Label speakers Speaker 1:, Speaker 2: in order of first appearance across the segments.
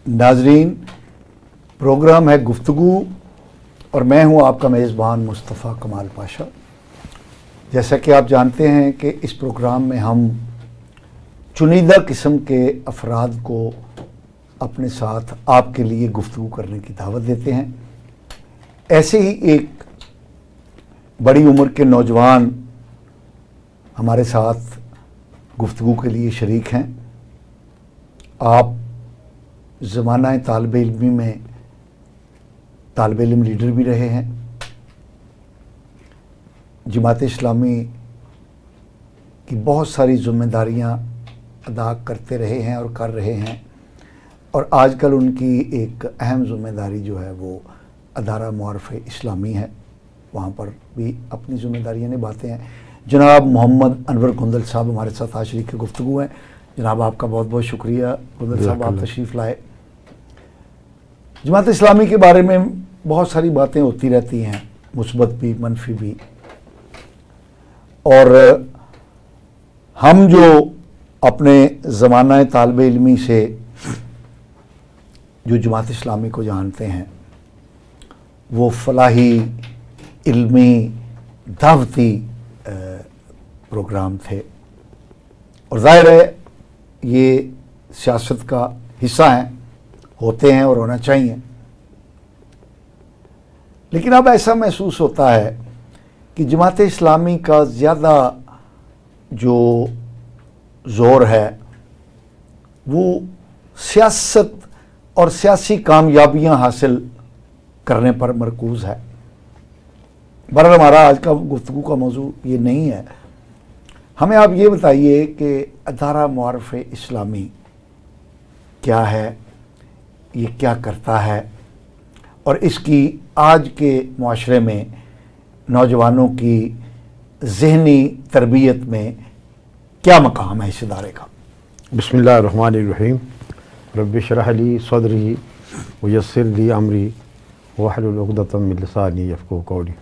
Speaker 1: नाजरीन, प्रोग्राम है गुफ्तगू और मैं हूं आपका मेज़बान मुस्तफ़ा कमाल पाशा। जैसा कि आप जानते हैं कि इस प्रोग्राम में हम चुनिंदा किस्म के अफराद को अपने साथ आपके लिए गुफ्तगू करने की दावत देते हैं। ऐसे ही एक बड़ी उम्र के नौजवान हमारे साथ गुफ्तगू के लिए शरीक हैं। आप ज़माना तालिब इल्मी में तालिब इल्म लीडर भी रहे हैं, जमात इस्लामी की बहुत सारी ज़िम्मेदारियां अदा करते रहे हैं और कर रहे हैं, और आजकल उनकी एक अहम ज़िम्मेदारी जो है वो अदारा मुआरफ़े इस्लामी है, वहाँ पर भी अपनी ज़िम्मेदारियां निभाते हैं। जनाब मोहम्मद अनवर गुंदल साहब हमारे साथ आज शरीक गुफ्तगू हैं। जनाब आपका बहुत बहुत शुक्रिया गुंदल साहब, आप तशरीफ़ लाए। जमात इस्लामी के बारे में बहुत सारी बातें होती रहती हैं, मुस्बत भी मनफी भी, और हम जो अपने ज़माना तालिब इल्मी से जो जमात इस्लामी को जानते हैं वो फलाही इल्मी दावती प्रोग्राम थे, और ज़ाहिर है ये सियासत का हिस्सा हैं, होते हैं और होना चाहिए। लेकिन अब ऐसा महसूस होता है कि जमात इस्लामी का ज़्यादा जो ज़ोर है वो सियासत और सियासी कामयाबियां हासिल करने पर मरकूज़ है। बहरहाल हमारा आज का गुफ्तगू का मौजू ये नहीं है। हमें आप ये बताइए कि अदारा मुआरफ़े इस्लामी क्या है, ये क्या करता है, और इसकी आज के मुआशरे में नौजवानों की ज़हनी तरबियत में क्या मकाम है इस इदारे का।
Speaker 2: बिस्मिल्लाहिर्रहमानिर्रहीम। रब्बि इश्रह ली सदरी व यस्सिर ली अमरी वहलुल उक़दतम मिन लिसानी यफ़क़हू क़ौली।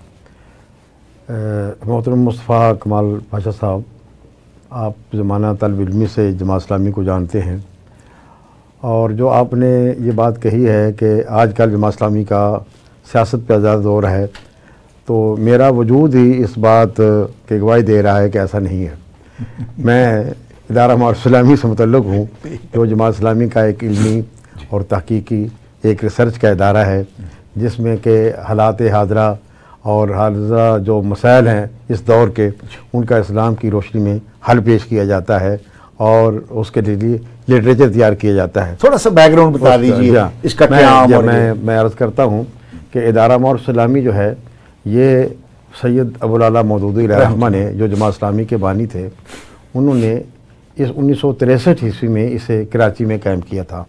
Speaker 2: मोहतरम मुस्तफ़ा कमाल पाशा साहब, आप ज़माना तालिब इल्मी से जमात इस्लामी को जानते हैं, और जो आपने ये बात कही है कि आजकल जमात इस्लामी का सियासत पे ज़्यादा दौर है, तो मेरा वजूद ही इस बात की गवाही दे रहा है कि ऐसा नहीं है। मैं इदारा मुआरफ़े इस्लामी से मुतल्लिक़ हूँ, जो जमात इस्लामी का एक इल्मी और तहकीकी एक रिसर्च का इदारा है, जिसमें के हालात हाज़रा और हाज़रा जो मसाइल हैं इस दौर के, उनका इस्लाम की रोशनी में हल पेश किया जाता है और उसके लिए लिटरेचर तैयार किया जाता है।
Speaker 1: थोड़ा सा बैकग्राउंड बता दीजिए इसका क्या।
Speaker 2: मैं अर्ज़ करता हूँ कि इदारा मुआरफ़े इस्लामी जो है ये सैयद अबुल आला मौदूदी रहमा ने, जो जमात इस्लामी के बानी थे, उन्होंने इस 1963 ईस्वी में इसे कराची में कायम किया था।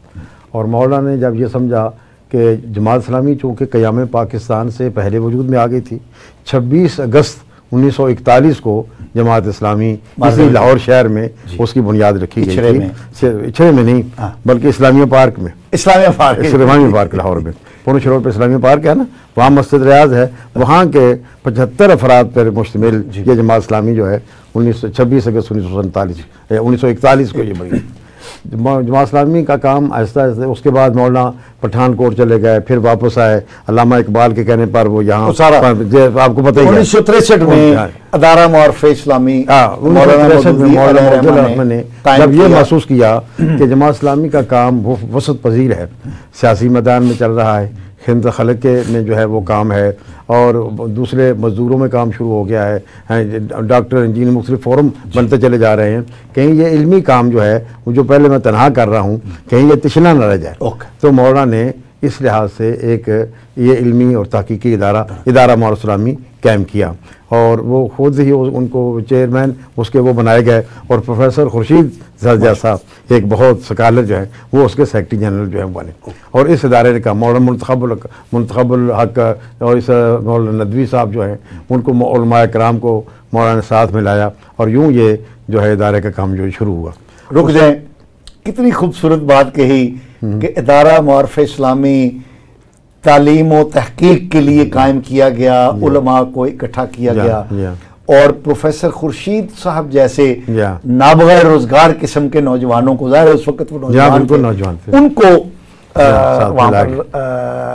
Speaker 2: और मौलाना ने जब ये समझा कि जमात इस्लामी चूँकि क़याम पाकिस्तान से पहले वजूद में आ गई थी, 26 अगस्त 1941 को जमात इस्लामी इसी लाहौर शहर में उसकी बुनियाद रखी गई थी। इछरे में नहीं, बल्कि इस्लामिया पार्क में, इस्लामिया पार्क लाहौर में, पुरश रोड पर इस्लामिया पार्क है ना, वहाँ मस्जिद रियाज है, वहाँ के 75 अफराद पर मुश्तमिल ये जमात इस्लामी जो है 26 अगस्त 1941 को ये बनी। जमात इस्लामी का काम आहिस्ता आहिस्ता, उसके बाद मौलाना पठानकोट चले गए, फिर वापस आए। अल्लामा इकबाल के कहने पर वो यहाँ आपको पता ही है
Speaker 1: 1963 में अदारा मुआरफ़े इस्लामी
Speaker 2: ने जब ये महसूस किया कि जमात इस्लामी का काम वो वसत पजीर है, सियासी मैदान में चल रहा है, हिंद खलक के में जो है वो काम है, और दूसरे मज़दूरों में काम शुरू हो गया है, डॉक्टर इंजीनियर मुख्तलिफ फ़ोरम बनते चले जा रहे हैं, कहीं ये इल्मी काम जो है वो जो पहले मैं तनहा कर रहा हूँ कहीं ये तिशना न रह जाए। तो मौलाना ने इस लिहाज से एक ये इल्मी और तहकीकी इदारा मुआरफ़े इस्लामी कायम किया, और वो खुद ही उनको चेयरमैन उसके वो बनाए गए, और प्रोफेसर खुर्शीद ज़रजा साहब एक बहुत स्कॉलर जो है वो उसके सेक्रेटरी जनरल जो है बने, और इस इदारे का मौलाना मुंतखबुल हक और इस मौलाना नदवी साहब जो हैं उनको उलमाए कराम को मौलाना ने साथ में लाया, और यूँ ये जो है इदारे का काम जो शुरू हुआ।
Speaker 1: रुक जाए, कितनी खूबसूरत बात कही कि इदारा मुआरफ़े इस्लामी तालीम और तहकीक के लिए कायम किया गया, उलमा को इकट्ठा किया गया, और प्रोफेसर खुर्शीद साहब जैसे नाबगैर रोजगार किस्म के नौजवानों को, ज़ाहिर उस वक्त वो नौजवान थे, उनको वहाँ पर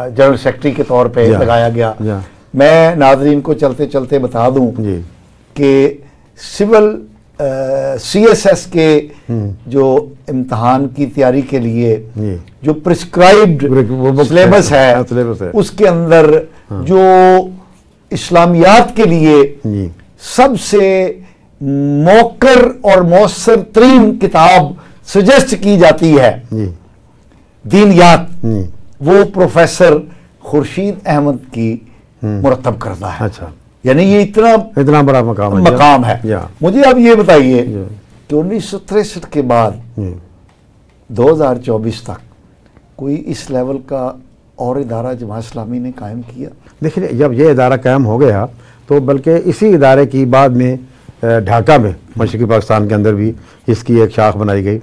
Speaker 1: जनरल सेक्रेटरी के तौर पे लगाया गया। मैं नाजरीन को चलते चलते बता दूं कि सिविल CSS के जो इम्तहान की तैयारी के लिए जो प्रिस्क्राइब्ड सिलेबस है उसके अंदर जो इस्लामियात के लिए सबसे मौकर और मौसर तरीन किताब सजेस्ट की जाती है दीनियात, वो प्रोफेसर खुर्शीद अहमद की मुरतब करता है।
Speaker 2: अच्छा,
Speaker 1: यानी ये इतना बड़ा मकाम है। मुझे अब ये बताइए कि 1963 के बाद 2024 तक कोई इस लेवल का और इदारा जमात इस्लामी ने कायम किया?
Speaker 2: देखिए, जब ये इदारा कायम हो गया तो बल्कि इसी इदारे की बाद में ढाका में मशरक़ी पाकिस्तान के अंदर भी इसकी एक शाख बनाई गई।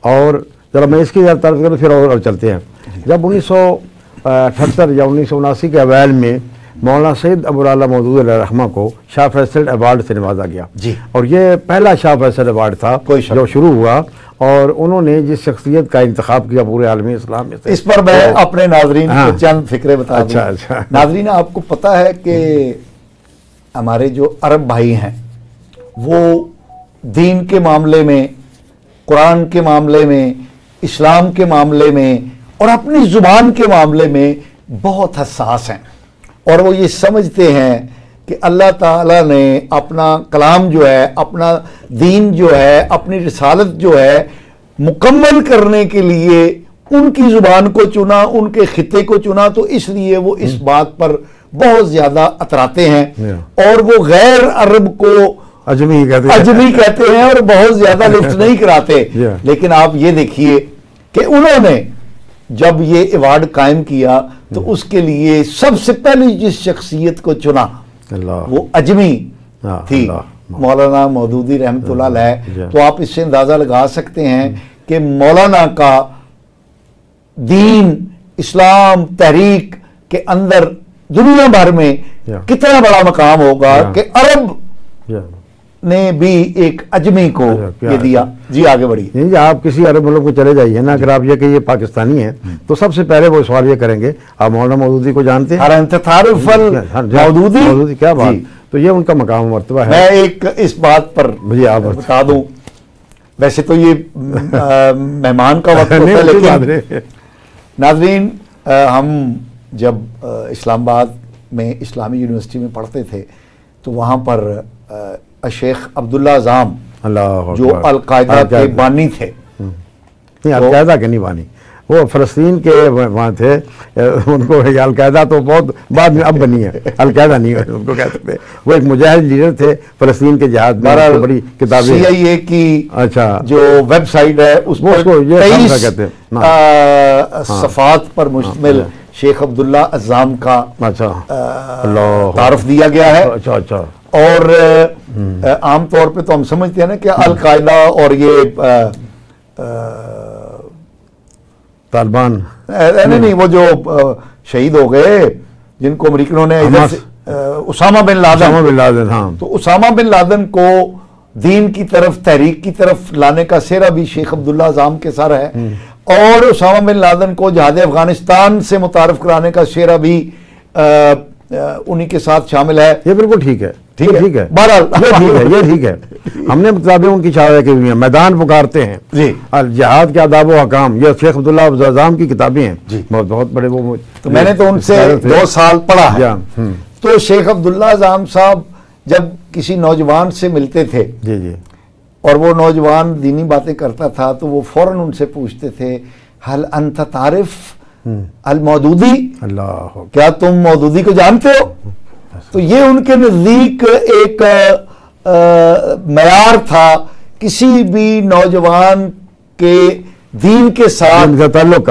Speaker 2: और जरा मैं इसकी तरफ करूँ फिर और चलते हैं। जब 1978 या 1979 के अवैल में मौलाना सैयद अबुल आला मौदूदी रहमा को शाह फैसल अवार्ड से नवाजा गया
Speaker 1: जी।
Speaker 2: और ये पहला शाह फैसल अवार्ड था जो शुरू हुआ, और उन्होंने जिस शख्सियत का इंतखाब किया पूरे आलमी इस्लाम में।
Speaker 1: इस पर मैं अपने नाजरीन को चंद फिक्रे बता दूं।
Speaker 2: अच्छा।
Speaker 1: नाजरीन, आपको पता है कि हमारे जो अरब भाई हैं वो दीन के मामले में, कुरान के मामले में, इस्लाम के मामले में और अपनी जुबान के मामले में बहुत हसास हैं, और वो ये समझते हैं कि अल्लाह ताला ने अपना कलाम जो है, अपना दीन जो है, अपनी रिसालत जो है मुकम्मल करने के लिए उनकी जुबान को चुना, उनके खिते को चुना, तो इसलिए वो इस बात पर बहुत ज्यादा अतराते हैं और वो गैर अरब को अजमी कहते हैं और बहुत ज्यादा लिफ्ट नहीं कराते। लेकिन आप ये देखिए कि उन्होंने जब ये अवार्ड कायम किया तो उसके लिए सबसे पहले जिस शख्सियत को चुना वो अजमी थी, मौलाना मौदूदी रहमतुल्लाह अलैह। तो आप इससे अंदाजा लगा सकते हैं कि मौलाना का दीन, इस्लाम, तहरीक के अंदर दुनिया भर में कितना बड़ा मकाम होगा कि अरब ने भी एक अजमी को ये दिया। जी, आगे बढ़िए।
Speaker 2: नहीं, आप किसी अरब मुल्क को चले जाइए ना, अगर आप ये कि ये पाकिस्तानी है तो सबसे पहले वो सवाल ये करेंगे, आप मौलाना मौदूदी को जानते हैं? मौदूदी, क्या बात। तो ये उनका मकाम मर्तबा है।
Speaker 1: मैं एक इस बात पर बता दूं, वैसे तो ये मेहमान का वक्त होता है, लेकिन नाज़रीन, हम जब इस्लामाबाद में इस्लामी यूनिवर्सिटी में पढ़ते थे तो वहाँ पर शेख अब्दुल्ला अज़ाम जो अल-कायदा के बानी थे,
Speaker 2: नहीं अल-कायदा के नहीं बानी, वो फ़लस्तीन के वहाँ थे, उनको अल-कायदा तो बहुत बाद में अब बनी है, अल-कायदा नहीं है उनको कह सकते। वो एक मुजाहिद लीडर थे फ़लस्तीन के जिहाद में, बड़ी किताबें CIA की अच्छा जो वेबसाइट है उसको 23 सफ़ात पर मुश्तमिल शेख अब्दुल्ला अज़ाम का तारुफ दिया गया है। अच्छा।
Speaker 1: और आम तौर पे तो हम समझते हैं ना कि अल-कायदा और ये
Speaker 2: तालिबान
Speaker 1: नहीं, वो जो शहीद हो गए जिनको अमेरिकनों ने उसामा बिन लादेन, हाँ, तो उसामा बिन लादेन को दीन की तरफ, तहरीक की तरफ लाने का सेहरा भी शेख अब्दुल्ला अज़ाम के सर है, और उसामा बिन लादेन को जहाद अफगानिस्तान से मुतारफ कराने का सेहरा भी उन्हीं के साथ शामिल है।
Speaker 2: ये बिल्कुल ठीक है।
Speaker 1: बहरहाल
Speaker 2: ये ठीक है। हमने किताबें उनकी छाया की हुई हैं, मैदान पुकारते हैं
Speaker 1: जी,
Speaker 2: जिहाद के आदाब व हकाम, ये शेख अब्दुल्ला अज़ाम की किताबें हैं जी, बहुत बड़े। वो
Speaker 1: तो मैंने तो उनसे 2 साल पढ़ा है। तो शेख अब्दुल्ला अज़ाम साहब जब किसी नौजवान से मिलते थे
Speaker 2: जी, और
Speaker 1: वो नौजवान दीनी बातें करता था तो वो फौरन उनसे पूछते थे, हल अंत तारिफ अल मौदूदी,
Speaker 2: अल्लाह,
Speaker 1: क्या तुम मौदूदी को जानते हो? तो ये उनके नजदीक एक मयार था किसी भी नौजवान के दीन के साथ ताल्लुक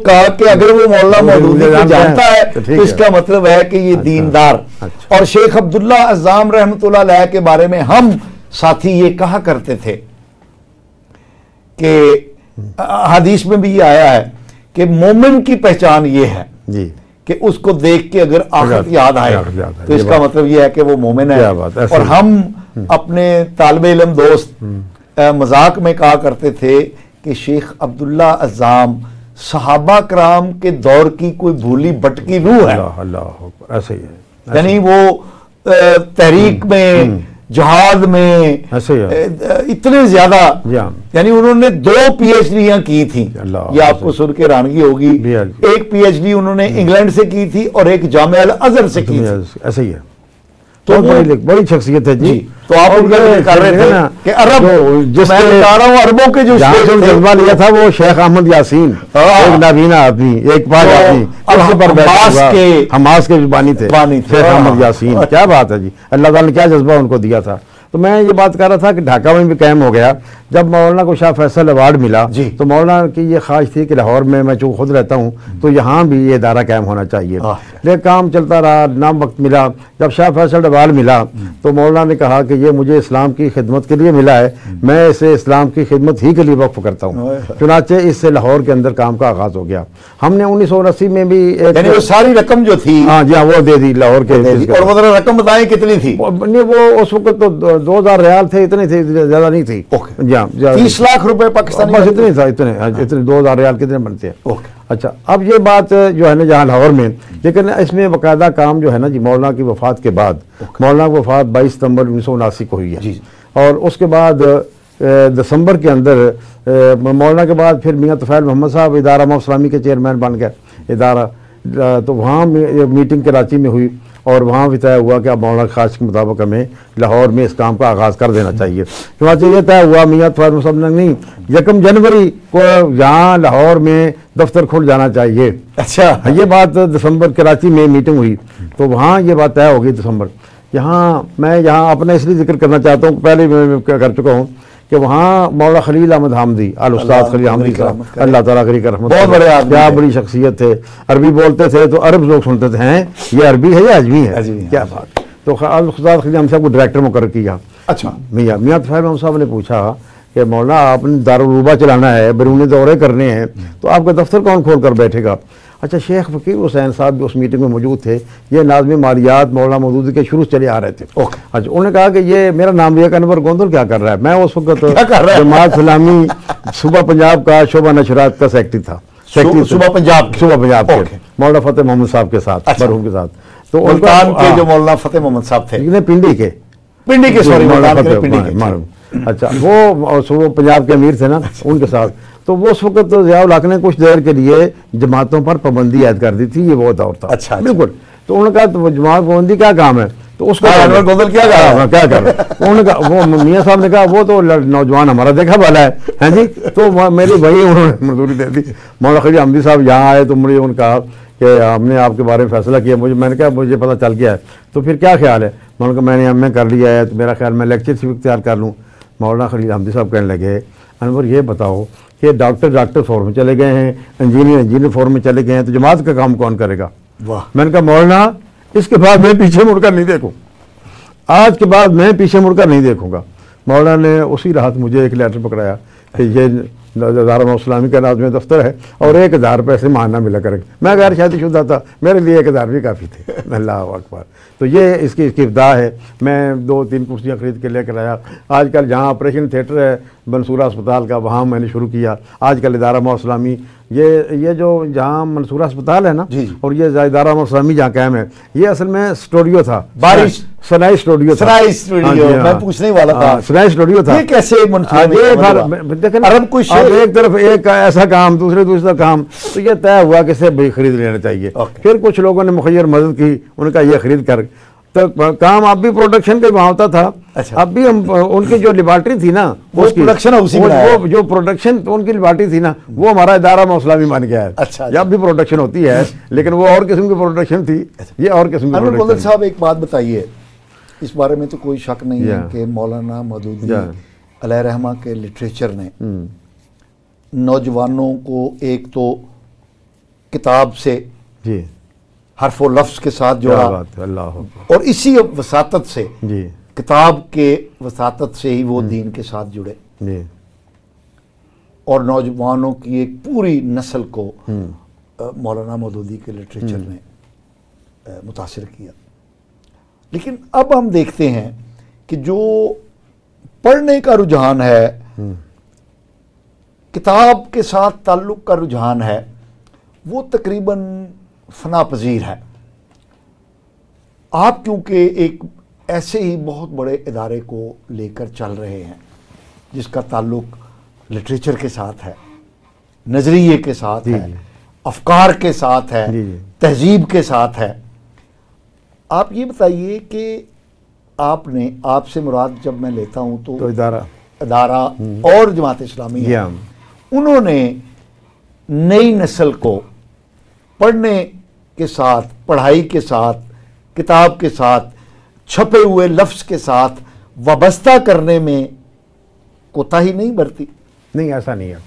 Speaker 1: का कि अगर वो मौलाना मौदूदी को जानता है तो इसका मतलब है कि ये दीनदार। और शेख अब्दुल्ला अज़ाम रहमतुल्लाह अलैह के बारे में हम साथी ये कहा करते थे कि हदीस में भी ये आया है कि मोमिन की पहचान ये है जी कि उसको देख के अगर आखिरत याद आए तो इसका मतलब ये है कि वो मोमिन है। और हम अपने तालिब इल्म दोस्त मजाक में कहा करते थे कि शेख अब्दुल्ला अज़ाम सहाबा कराम के दौर की कोई भूली भटकी रूह है।
Speaker 2: अल्लाह अल्लाह, ऐसे ही है।
Speaker 1: यानी वो तहरीक में, जहाद में
Speaker 2: ऐसे ही है।
Speaker 1: इतने ज्यादा,
Speaker 2: जी हाँ।
Speaker 1: यानी उन्होंने 2 PhD की थी।
Speaker 2: अल्लाह,
Speaker 1: ये आपको सुन के हैरानगी होगी। एक PhD उन्होंने इंग्लैंड से की थी और एक जामिया अल अज़हर से की थी।
Speaker 2: ऐसे ही है।
Speaker 1: तो
Speaker 2: बड़ी शख्सियत है जी।
Speaker 1: तो आप उनका कर रहे थे कि अरब, मैं बता रहा हूँ अरबों के जो
Speaker 2: जज्बा लिया था वो शेख अहमद यासीन, एक नाबीना आदमी, एक पाक आदमी, हमास के बानी थे शेख अहमद यासीन। क्या बात है जी, अल्लाह ताला ने क्या जज्बा उनको दिया था। तो मैं ये बात कर रहा था कि ढाका में भी कायम हो गया। जब मौलाना को शाह फैसल अवार्ड मिला तो मौलाना की ये ख्वाहिश थी कि लाहौर में, मैं जो खुद रहता हूँ, तो यहाँ भी ये इदारा कायम होना चाहिए। लेकिन काम चलता रहा, ना वक्त मिला। जब शाह फैसल अवार्ड मिला तो मौलाना ने कहा कि ये मुझे इस्लाम की खिदमत के लिए मिला है, मैं इसे इस्लाम की खिदमत ही के लिए वक्फ करता हूँ। चुनाचे इससे लाहौर के अंदर काम का आगाज़ हो गया। हमने 1980 में भी
Speaker 1: वो सारी रकम जो थी,
Speaker 2: हाँ जी हाँ, वो दे दी लाहौर के।
Speaker 1: और वो रकम बताएं कितनी थी?
Speaker 2: वो उस वक्त तो 2000 रियाल थे, इतने थे, ज्यादा नहीं थी।
Speaker 1: 30 लाख रुपए पाकिस्तानी,
Speaker 2: बस इतने था, इतने 2000 रियाल कितने बनते हैं। अच्छा, अब ये बात जो है ना जहाँ लाहौर में, लेकिन इसमें बाकायदा काम जो है ना जी, मौलाना की वफात के बाद, मौलाना की वफात 22 सितंबर 1979 को हुई है। और उसके बाद दिसंबर के अंदर मौलाना के बाद फिर मियाँ तुफैल मोहम्मद साहब इदारा मौत इस्लामी के चेयरमैन बन गए इदारा। तो वहाँ मीटिंग कराची में हुई और वहाँ भी तय हुआ कि अब मौलाना की ख्वाहिश के मुताबिक हमें लाहौर में इस काम का आगाज़ कर देना चाहिए। चुनांचे ये तय हुआ मियाँ तुफैल साहब ने, नहीं 1 जनवरी को यहाँ लाहौर में दफ्तर खुल जाना चाहिए।
Speaker 1: अच्छा,
Speaker 2: ये बात दिसंबर कराची में मीटिंग हुई तो वहाँ ये बात तय हो गई दिसंबर। मैं यहाँ अपना इसलिए जिक्र करना चाहता हूँ, पहले मैं कर चुका हूँ कि वहाँ मौला खलील अहमद हामदी, अल उस्ताद खलील अहमदी साहब, अल्लाह ताला करी रहमत,
Speaker 1: बहुत बड़े आदमी,
Speaker 2: क्या बड़ी शख्सियत थे। अरबी बोलते थे तो अरब लोग सुनते थे, हैं ये अरबी है या अजमी है, क्या बात। तो अल उस्ताद खलील अहमद साहब को डायरेक्टर मुकर्रर किया।
Speaker 1: अच्छा,
Speaker 2: मियाँ तुफैल मोहम्मद साहब ने पूछा कि मौलाना आपने दारुल उलूमा चलाना है, बैरूनी दौरे करने हैं, तो आपका दफ्तर कौन खोल कर बैठेगा? अच्छा, शेख फ़कीर हुसैन साहब भी उस मीटिंग में मौजूद थे। ये नाज़िम मालियात मौलाना मौदूदी के शुरू चले आ रहे थे। अच्छा, उन्होंने कहा कि ये मेरा नाम लिया, अनवर गोंदल क्या कर रहा है? मैं उस वक्त जमात इस्लामी सूबा पंजाब का शोबा नशरात का सेक्रेटरी था, सूबा पंजाब के मौलाना फतेह मोहम्मद साहब के साथ, मरहूम के साथ। तो
Speaker 1: उनके जो मौलाना फतेह मोहम्मद साहब थे,
Speaker 2: पिंडी के
Speaker 1: सॉरी,
Speaker 2: अच्छा, वो पंजाब के अमीर थे ना, उनके साथ। तो वो उस वक्त ज़ियाउल हक ने कुछ देर के लिए जमातों पर पाबंदी ऐद कर दी थी, ये वो दौर था।
Speaker 1: अच्छा,
Speaker 2: बिल्कुल। तो उन्होंने कहा तो जमात पाबंदी क्या काम है, तो उसको
Speaker 1: अनवर गोंदल क्या
Speaker 2: कर उन्होंने कहा, वो मियाँ साहब ने कहा वो तो नौजवान हमारा देखा वाला है जी। तो मेरी भाई उन्होंने मंजूरी दे दी। मौलाना खलील अहमदी साहब यहाँ आए तो मुझे उन्होंने कहा कि हमने आपके बारे में फैसला किया। मैंने कहा मुझे पता चल गया है, तो फिर क्या ख्याल है? उन्होंने कहा मैंने एमए कर लिया है, तो मेरा ख्याल मैं लेक्चरशिप इख्तियार कर लूँ। मौलाना खलील अहमदी साहब कहने लगे, अनवर ये बताओ कि डॉक्टर फॉर्म में चले गए हैं, इंजीनियर फॉर्म में चले गए हैं, तो जमात का काम कौन करेगा? मैंने कहा मौलाना इसके बाद मैं पीछे मुड़कर नहीं देखूँ, आज के बाद मैं पीछे मुड़कर नहीं देखूँगा। मौलाना ने उसी रात मुझे एक लेटर पकड़ाया कि ये इदारा मौत इस्लामी का नाज़िम दफ्तर है और 1000 पैसे मानना मिला करेगा। मैं गैर शादीशुदा था, मेरे लिए 1000 भी काफ़ी थे। अल्लाह अकबर। तो ये इसकी इब्तिदा है। मैं 2-3 कुर्सियाँ खरीद के लेकर आया। आजकल जहाँ ऑपरेशन थिएटर है मंसूरा अस्पताल का, वहाँ मैंने शुरू किया। आजकल इदारा मौत इस्लामी ये जो जहाँ मंसूरा अस्पताल है ना, और ये इदारा मौत इस्लामी जहाँ कायम है, ये असल में स्टूडियो था, सनाई स्टूडियो था।
Speaker 1: मैं पूछने वाला था,
Speaker 2: सनाई स्टूडियो था।
Speaker 1: ये कैसे
Speaker 2: अरब कुछ एक तरफ एक ऐसा काम, दूसरा काम, तो ये तय हुआ कि इसे खरीद लेना चाहिए। फिर कुछ लोगों ने मुखैर मदद की, उनका ये खरीद कर, तो काम अब भी प्रोडक्शन का वहाँ होता था। अच्छा। अब भी हम उनकी जो लेबॉर्ट्री थी ना,
Speaker 1: वो प्रोडक्शन
Speaker 2: वो जो प्रोडक्शन उनकी लेबॉर्ट्री थी ना, वो हमारा इदारा मौत इस्लामी बन गया है।
Speaker 1: अच्छा।
Speaker 2: अब भी प्रोडक्शन होती है, लेकिन वो और किस्म की प्रोडक्शन थी, ये और किस्म की प्रोडक्शन।
Speaker 1: साहब एक बात बताइए, इस बारे में तो कोई शक नहीं है कि मौलाना मौदूदी अलैहिर्रहमा के लिटरेचर ने नौजवानों को एक तो किताब से
Speaker 2: जी
Speaker 1: हर्फ और लफ्ज़ के साथ जोड़ा, और इसी वसातत से
Speaker 2: जी
Speaker 1: किताब के वसातत से ही वो दीन के साथ जुड़े
Speaker 2: जी,
Speaker 1: और नौजवानों की एक पूरी नस्ल को मौलाना मौदूदी के लिटरेचर ने मुतासिर किया। लेकिन अब हम देखते हैं कि जो पढ़ने का रुझान है किताब के साथ ताल्लुक़ का रुझान है वो तकरीबन फनापजीर है। आप क्योंकि एक ऐसे ही बहुत बड़े इदारे को लेकर चल रहे हैं जिसका ताल्लुक़ लिटरेचर के साथ है, नज़रिए के साथ है, अफकार के साथ है, तहजीब के साथ है। आप ये बताइए कि आपसे मुराद जब मैं लेता हूँ तो इदारा और जमात इस्लामी है, उन्होंने नई नस्ल को पढ़ने के साथ, पढ़ाई के साथ, किताब के साथ, छपे हुए लफ्ज़ के साथ वाबस्ता करने में कोताही नहीं बरती।
Speaker 2: नहीं, ऐसा नहीं है,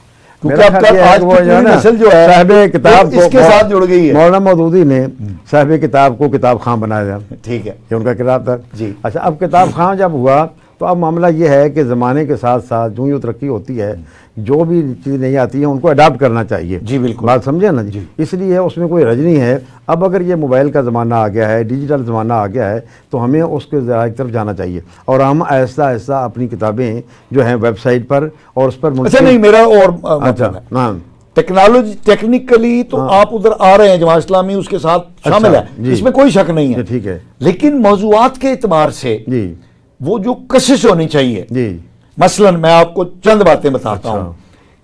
Speaker 1: क्योंकि आज वो नस्ल जो है
Speaker 2: साहिब किताब
Speaker 1: इसके साथ जुड़ गई है।
Speaker 2: मौलाना मौदूदी ने साहिब किताब को किताब खां बनाया,
Speaker 1: ठीक है,
Speaker 2: ये उनका किताब था
Speaker 1: जी।
Speaker 2: अच्छा, अब किताब खां जब हुआ तो अब मामला ये है कि ज़माने के साथ साथ जो यूँ तरक्की होती है, जो भी चीज़ नहीं आती है उनको अडाप्ट करना चाहिए।
Speaker 1: जी बिल्कुल,
Speaker 2: बात समझे ना जी। इसलिए उसमें कोई हर्ज नहीं है। अब अगर ये मोबाइल का ज़माना आ गया है, डिजिटल ज़माना आ गया है, तो हमें उसके ज़राए की तरफ जाना चाहिए और हम ऐसा ऐसा अपनी किताबें जो हैं वेबसाइट पर और उस पर
Speaker 1: अच्छा नहीं, मेरा और
Speaker 2: अच्छा हाँ,
Speaker 1: टेक्नोलॉजी टेक्निकली तो आप उधर आ रहे हैं, जमात इस्लामी उसके साथ शामिल है, इसमें कोई शक नहीं है,
Speaker 2: ठीक है।
Speaker 1: लेकिन मौज़ूआत के एतबार से
Speaker 2: जी
Speaker 1: वो जो कशिश होनी चाहिए
Speaker 2: जी,
Speaker 1: मसलन मैं आपको चंद बातें बताता हूँ।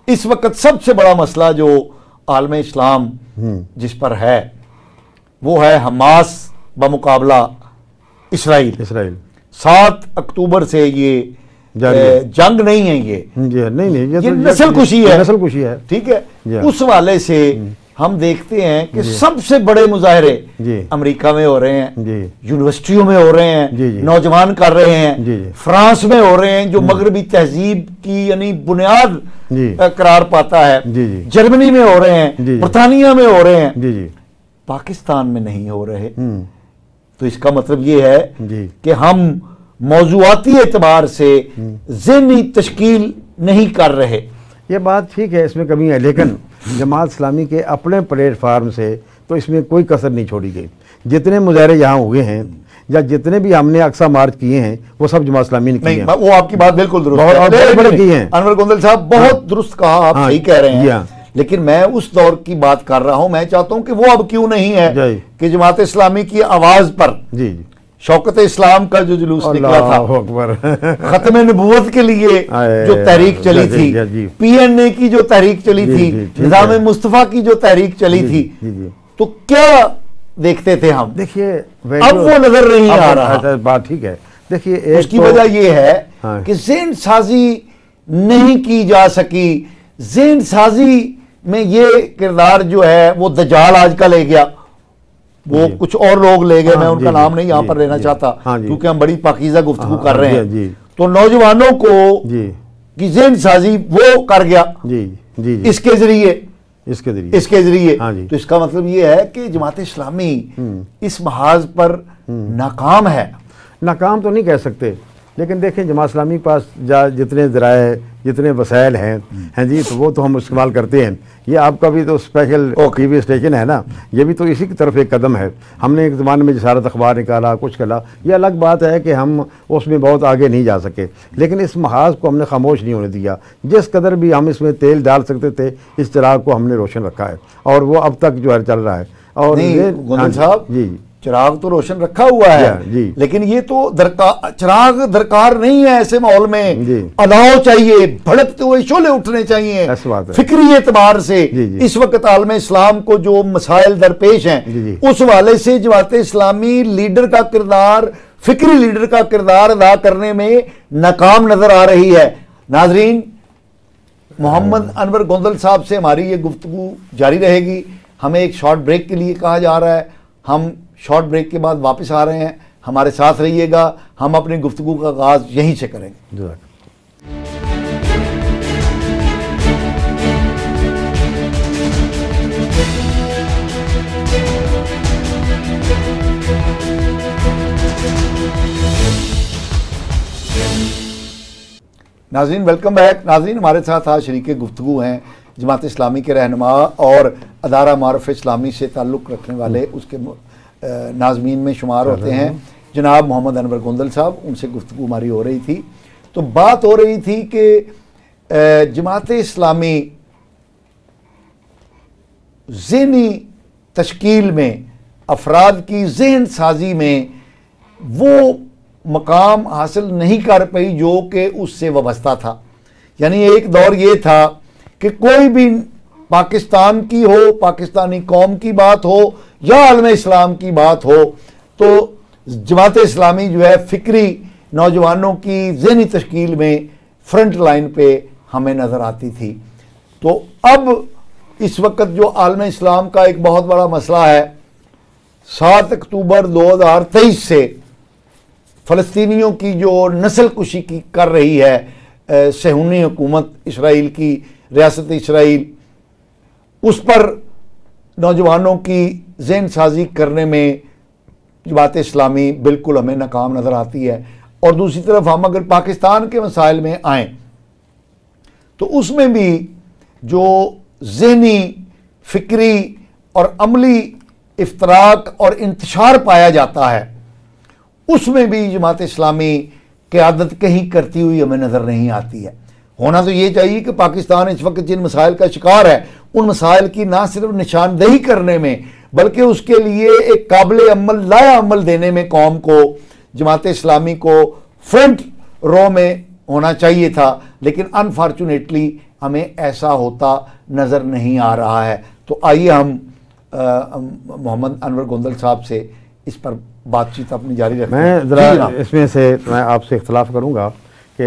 Speaker 1: इस वक्त सबसे बड़ा मसला जो आलम इस्लाम जिस पर है वो है हमास बमुकाबला इसराइल। 7 अक्टूबर से ये जंग नहीं है, ये
Speaker 2: नहीं
Speaker 1: ये नस्ल कुशी है,
Speaker 2: नस्ल कुशी है,
Speaker 1: ठीक है। उस वाले से हम देखते हैं कि सबसे बड़े मुजाहरे अमेरिका में हो रहे हैं, यूनिवर्सिटियों में हो रहे हैं, नौजवान कर रहे हैं, फ्रांस में हो रहे हैं जो मगरबी तहजीब की यानी बुनियाद करार पाता है, जर्मनी में हो रहे हैं, बरतानिया में हो रहे हैं, पाकिस्तान में नहीं हो रहे। तो इसका मतलब ये है कि हम मौजूआती एतबार से ज़हनी तश्कील नहीं कर रहे।
Speaker 2: ये बात ठीक है, इसमें कमी है, लेकिन जमात इस्लामी के अपने प्लेटफार्म से तो इसमें कोई कसर नहीं छोड़ी गई। जितने मुजाहरे यहाँ हुए हैं या जितने भी हमने अक्सा मार्च किए हैं वो सब जमात इस्लामी ने किए हैं।
Speaker 1: वो आपकी बात बिल्कुल दुरुस्त है,
Speaker 2: बहुत बड़े किए हैं।
Speaker 1: अनवर गोंदल साहब बहुत दुरुस्त कहा, आप सही कह रहे हैं, लेकिन मैं उस दौर की बात कर रहा हूं। मैं चाहता हूं कि वो अब क्यों नहीं है कि जमात इस्लामी की आवाज पर शौकत इस्लाम का जो जुलूस निकला था, खत्म नबूवत के लिए जो तहरीक चली थी, PNA की जो तहरीक चली थी, निज़ाम मुस्तफ़ा की जो तहरीक चली थी, तो क्या देखते थे हम?
Speaker 2: देखिए
Speaker 1: अब वो नजर नहीं आ रहा।
Speaker 2: बात ठीक है। देखिए
Speaker 1: उसकी वजह ये है कि ज़हन साजी नहीं की जा सकी। ज़हन साजी में ये किरदार जो है वो दज्जाल आज का ले गया, वो कुछ और लोग ले गए, मैं उनका नाम नहीं यहाँ पर लेना चाहता क्योंकि हम बड़ी पाकीज़ा गुफ्तगू कर रहे हैं। तो नौजवानों को की ज़हन साजी वो कर गया इसके जरिए। तो इसका मतलब ये है कि जमात इस्लामी इस महाज पर नाकाम है।
Speaker 2: नाकाम तो नहीं कह सकते, लेकिन देखें जमात इस्लामी के पास जितने ज़राए जितने वसाइल हैं जी, तो वो तो हम इस्तेमाल करते हैं। ये आपका भी तो स्पेशल TV स्टेशन है ना, ये भी तो इसी की तरफ एक कदम है। हमने एक ज़माने में जसारत अखबार निकाला, कुछ करा, ये अलग बात है कि हम उसमें बहुत आगे नहीं जा सके, लेकिन इस महाज को हमने खामोश नहीं होने दिया। जिस कदर भी हम इसमें तेल डाल सकते थे, इस चिराग को हमने रोशन रखा है और वो अब तक जो है चल रहा है। और
Speaker 1: गोंदल साहब जी, चिराग तो रोशन रखा हुआ है, लेकिन ये तो चिराग दरकार नहीं है ऐसे माहौल में। अलाव चाहिए, भड़कते हुए शोले उठने चाहिए फिक्री एतबार से। इस वक्त आलम इस्लाम को जो मसाइल दरपेश हैं, उस वाले से जमात इस्लामी लीडर का किरदार, फिक्री लीडर का किरदार अदा करने में नाकाम नजर आ रही है। नाजरीन, मोहम्मद अनवर गोंदल साहब से हमारी ये गुफ्तगू जारी रहेगी। हमें एक शॉर्ट ब्रेक के लिए कहा जा रहा है, हम शॉर्ट ब्रेक के बाद वापस आ रहे हैं, हमारे साथ रहिएगा। हम अपनी गुफ्तगू का आगाज यहीं से करेंगे। नाज़रीन वेलकम बैक। नाज़रीन, हमारे साथ आज शरीके गुफ्तगू हैं जमात इस्लामी के रहनुमा और अदारा मारुफ इस्लामी से ताल्लुक़ रखने वाले, उसके नाज़मीन में शुमार होते हैं जनाब मोहम्मद अनवर गोंदल साहब। उनसे गुफ्तगू हमारी हो रही थी, तो बात हो रही थी कि जमात इस्लामी ज़हनी तश्कील में, अफराद की जहन साजी में वो मकाम हासिल नहीं कर पाई जो कि उससे वाबस्ता था। यानी एक दौर ये था कि कोई भी पाकिस्तान की हो, पाकिस्तानी कौम की बात हो या आलम इस्लाम की बात हो, तो जमात इस्लामी जो है फ़िक्री नौजवानों की ज़हनी तश्कील में फ्रंट लाइन पे हमें नज़र आती थी। तो अब इस वक्त जो आलम इस्लाम का एक बहुत बड़ा मसला है, 7 अक्टूबर 2023 से फ़लस्तीनियों की जो नस्ल कुशी की कर रही है सहूनी हुकूमत इसराइल की, रियासत इसराइल, उस पर नौजवानों की ज़हन साजी करने में जमात इस्लामी बिल्कुल हमें नाकाम नज़र आती है। और दूसरी तरफ हम अगर पाकिस्तान के मसाइल में आएँ तो उसमें भी जो ज़हनी, फ़िक्री और अमली इफ्तराक और इंतशार पाया जाता है, उसमें भी जमात इस्लामी क़यादत कहीं करती हुई हमें नज़र नहीं आती है। होना तो ये चाहिए कि पाकिस्तान इस वक्त जिन मसाइल का शिकार है, उन मसाइल की ना सिर्फ निशानदेही करने में बल्कि उसके लिए एक काबिल अमल, लाया अमल देने में कौम को, जमात इस्लामी को फ्रंट रो में होना चाहिए था। लेकिन अनफॉर्चुनेटली हमें ऐसा होता नज़र नहीं आ रहा है। तो आइए हम मोहम्मद अनवर गोंदल साहब से इस पर बातचीत अपनी जारी रखते हैं।
Speaker 2: मैं ज़रा इसमें से मैं आपसे इख्तलाफ करूँगा कि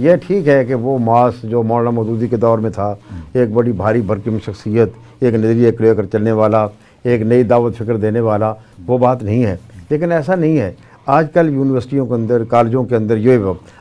Speaker 2: यह ठीक है कि वो मास जो मौलाना मौदूदी के दौर में था, एक बड़ी भारी भरकम शख्सियत, एक नज़रिए को लेकर चलने वाला, एक नई दावत फ़िक्र देने वाला, वो बात नहीं है। लेकिन ऐसा नहीं है। आजकल यूनिवर्सिटियों के अंदर, कॉलेजों के अंदर ये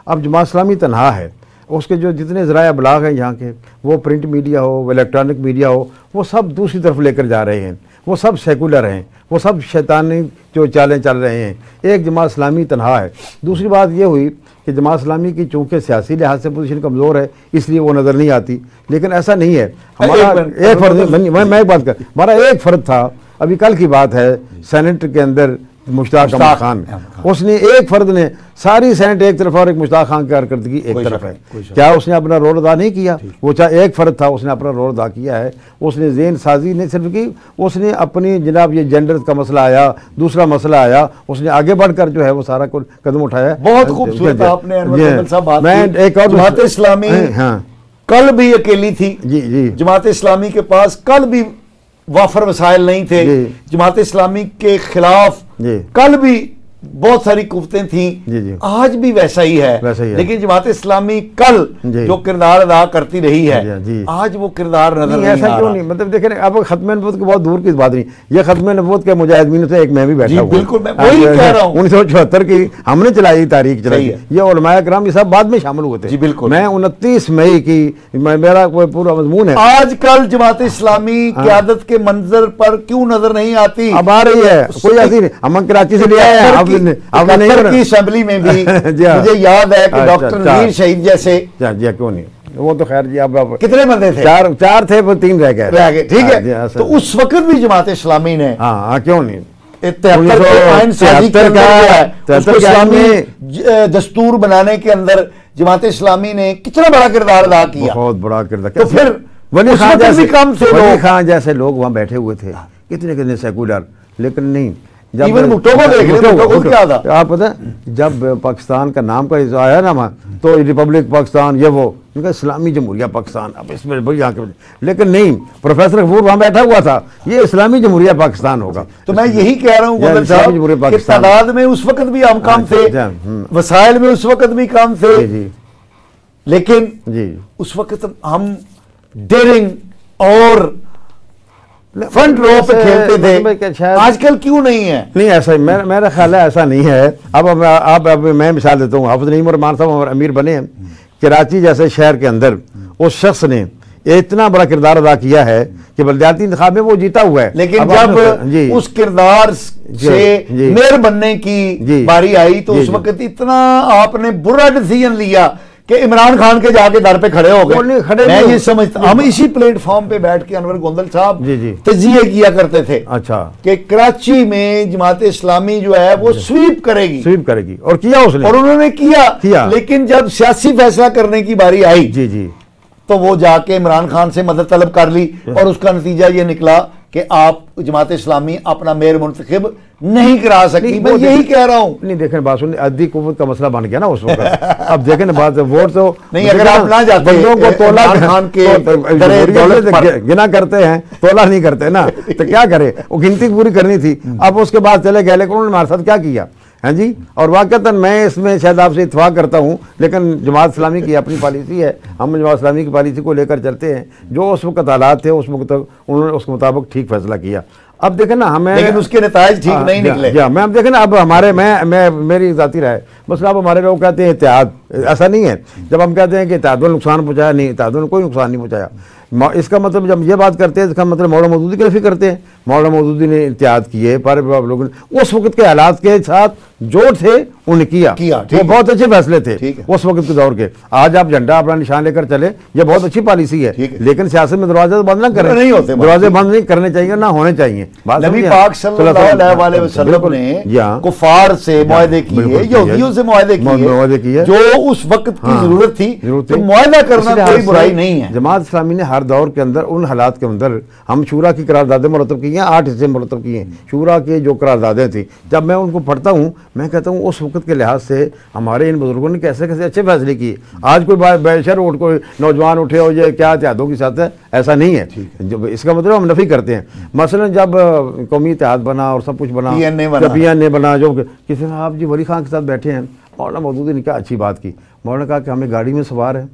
Speaker 2: अब जमात इस्लामी तन्हा है। उसके जो जितने ज़राए अबलाग हैं यहाँ के, वो प्रिंट मीडिया हो, वो इलेक्ट्रॉनिक मीडिया हो, वो सब दूसरी तरफ लेकर जा रहे हैं। वो सब सेकुलर हैं, वो सब शैतानी जो चालें चल रहे हैं। एक जमात इस्लामी तन्हा है। दूसरी बात ये हुई कि जमात इस्लामी की चूँकि सियासी लिहाज से पोजीशन कमज़ोर है, इसलिए वो नज़र नहीं आती। लेकिन ऐसा नहीं है। हमारा एक फ़र्द, मैं एक बात कर, हमारा एक फ़र्द था, अभी कल की बात है, सेनेट के अंदर मुश्ताक अहमद खान, उसने एक फ़र्द ने सारी सेनेट एक तरफ और एक मुश्ताक खान की कारकर्दगी एक तरफ है। क्या उसने अपना रोल अदा नहीं किया? वो चाहे एक फ़र्द था, उसने अपना रोल अदा किया है। उसने ज़हन साजी नहीं सिर्फ की, उसने अपनी जनाब ये जेंडर का मसला आया, दूसरा मसला आया, उसने आगे बढ़कर जो है वो सारा कुछ कदम उठाया।
Speaker 1: बहुत खूबसूरत आपने
Speaker 2: मैं एक और
Speaker 1: जमात इस्लामी कल भी अकेली थी।
Speaker 2: जी,
Speaker 1: जमात इस्लामी के पास कल भी वाफर वसाइल नहीं थे। जमात इस्लामी के खिलाफ कल भी बहुत सारी कुफ्तें थी, आज भी वैसा ही है। लेकिन जमात इस्लामी कल जो किरदार अदा करती रही है, आज वो किरदार नजर नहीं
Speaker 2: ऐसा क्यों नहीं? मतलब देखें, अब खत्म नबूवत की बहुत दूर की बात नहीं, ये खत्म नबूवत के मुजाहिदीन से एक मैं भी बैठा हूं।
Speaker 1: बिल्कुल, मैं वही कह रहा हूं।
Speaker 2: 1974 की हमने चलाई, तारीख चलाई, ये उलमाए किराम ये सब बाद में शामिल हुए थे।
Speaker 1: बिल्कुल,
Speaker 2: मैं 29 मई की, मेरा कोई पूरा मजमून है।
Speaker 1: आजकल जमात इस्लामी क़यादत के मंजर पर क्यों नजर नहीं आती?
Speaker 2: अब आ रही है, कोई ऐसी नहीं। हम कराची से ले आए हैं
Speaker 1: की असेंबली में भी मुझे याद है कि डॉक्टर मीर शहीद जैसे,
Speaker 2: क्यों नहीं, वो तो खैर जी, अब
Speaker 1: कितने बंदे थे?
Speaker 2: चार थे, वो 3 रह गए।
Speaker 1: ठीक है, तो उस वक्त भी जमात इस्लामी ने,
Speaker 2: हाँ क्यों नहीं,
Speaker 1: 73 दस्तूर बनाने के अंदर जमात इस्लामी ने कितना बड़ा किरदार अदा किया,
Speaker 2: बहुत बड़ा किरदार।
Speaker 1: तो फिर
Speaker 2: वली खान जैसे लोग वहाँ बैठे हुए थे, कितने सेकुलर, लेकिन नहीं।
Speaker 1: जब भुट्टो को देख ले, भुट्टो क्या था
Speaker 2: आप पता, जब पाकिस्तान का नाम का आया ना वहाँ, तो रिपब्लिक पाकिस्तान, ये वो इस्लामी जमहूरिया पाकिस्तान, अब इसमें बड़ी आके, लेकिन नहीं, प्रोफेसर गफूर वहाँ बैठा हुआ था, ये इस्लामी जमहूरिया पाकिस्तान होगा।
Speaker 1: तो मैं यही कह रहा हूँ, तादाद में उस वक्त भी हम कम थे, वसाइल में उस वक्त भी कम थे, लेकिन उस वक्त हम डेयरिंग और फ्रंट रो पे खेलते थे। आजकल क्यों नहीं है?
Speaker 2: नहीं ऐसा, मेरा ख्याल है ऐसा नहीं है। अब मैं मिसाल देता हूँ, हाफिज नईम रहमान साहब अमीर बने हैं कराची जैसे शहर के अंदर, उस शख्स ने इतना बड़ा किरदार अदा किया है कि बल्दियाती इंतखाब में वो जीता हुआ है।
Speaker 1: लेकिन जब उस किरदार से मेयर बनने की बारी आई, तो उस वक्त इतना आपने बुरा डिसीजन लिया कि इमरान खान के जाके दर पे खड़े हो गए। मैं ये समझता, हम इसी प्लेटफॉर्म पे बैठ के अनवर गोंदल साहब तजिए किया करते थे,
Speaker 2: अच्छा, कि
Speaker 1: कराची में जमात इस्लामी जो है वो स्वीप करेगी,
Speaker 2: और किया उसने,
Speaker 1: और उन्होंने किया। लेकिन जब सियासी फैसला करने की बारी आई, तो वो जाके इमरान खान से मदद तलब कर ली और उसका नतीजा ये निकला कि आप जमात इस्लामी अपना मेयर मुंतखब नहीं करा सकती। मैं यही कह रहा हूँ।
Speaker 2: नहीं देखें, बात सुनिए, अद्दी कुव्वत का मसला बन गया ना उस वक्त। अब देखें ना बात, वोट तो
Speaker 1: नहीं, अगर आप ना जाते
Speaker 2: बंदों को तोला
Speaker 1: खान के
Speaker 2: गिना करते हैं, तोला नहीं करते ना, तो क्या करे, वो गिनती पूरी करनी थी। अब उसके बाद चले गए, लेकिन उन्होंने हमारे साथ क्या किया है जी। और वाकई मैं इसमें शायद आपसे इत्तेफाक करता हूँ, लेकिन जमात इस्लामी की अपनी पॉलिसी है, हम जमात इस्लामी की पॉलिसी को लेकर चलते हैं। जो उस वक्त हालात थे उस वक्त उन्होंने उसके मुताबिक ठीक फैसला किया। अब देखें ना हमें,
Speaker 1: लेकिन उसके नताइज ठीक नहीं निकले।
Speaker 2: मैं अब देखें ना, अब हमारे मैं मेरी जाती राय, मतलब अब हमारे लोग कहते हैं इत्तेहाद, ऐसा नहीं है। जब हम कहते हैं कि इत्तेहाद ने नुकसान पहुंचाया, नहीं, इत्तेहाद ने कोई नुकसान नहीं पहुंचाया। इसका मतलब जब ये बात करते हैं, इसका मतलब मौलाना मौदूदी की नफी करते हैं। मौलाना मौदूदी ने इत्तेहाद किए, पर लोगों ने उस वक्त के हालात के साथ जो थे उन्हें किया वो बहुत अच्छे फैसले थे उस वक्त के दौर के। आज आप झंडा अपना निशान लेकर चले, ये बहुत अच्छी पॉलिसी है, लेकिन सियासत में दरवाजे तो बंद ना करें, नहीं होते दरवाजे बंद नहीं करने चाहिए, ना होने चाहिए।
Speaker 1: नबी पाक सल्लल्लाहु अलैहि वसल्लम ने कुफार से मुआहदे किए, यहूदियों से मुआहदे किए, जो उस वक्त की जरूरत थी, तो मुआहदा करना कोई बुराई नहीं है।
Speaker 2: जमात इस्लामी ने हर दौर के अंदर उन हालात के अंदर, हम शूरा की करारदादें मुरतब की हैं, 8 हिस्से मुरतब किए हैं शूरा के जो करारदादें थी। जब मैं उनको पढ़ता हूँ, मैं कहता हूँ उस वक्त के लिहाज से हमारे इन बुजुर्गों ने कैसे कैसे अच्छे फैसले किए। आज कोई बेशर उठ कोई नौजवान उठे और ये क्या इत्तेहादों के साथ है, ऐसा नहीं है। जो इसका मतलब हम नफी करते हैं। मसलन जब कौमी इत्तेहाद बना और सब कुछ बना, PNA बना, जो किसी ने आप जी वली खान के साथ बैठे हैं, मौलाना मौदूदी ने क्या अच्छी बात की। मौलाना कहा कि हमें गाड़ी में सवार है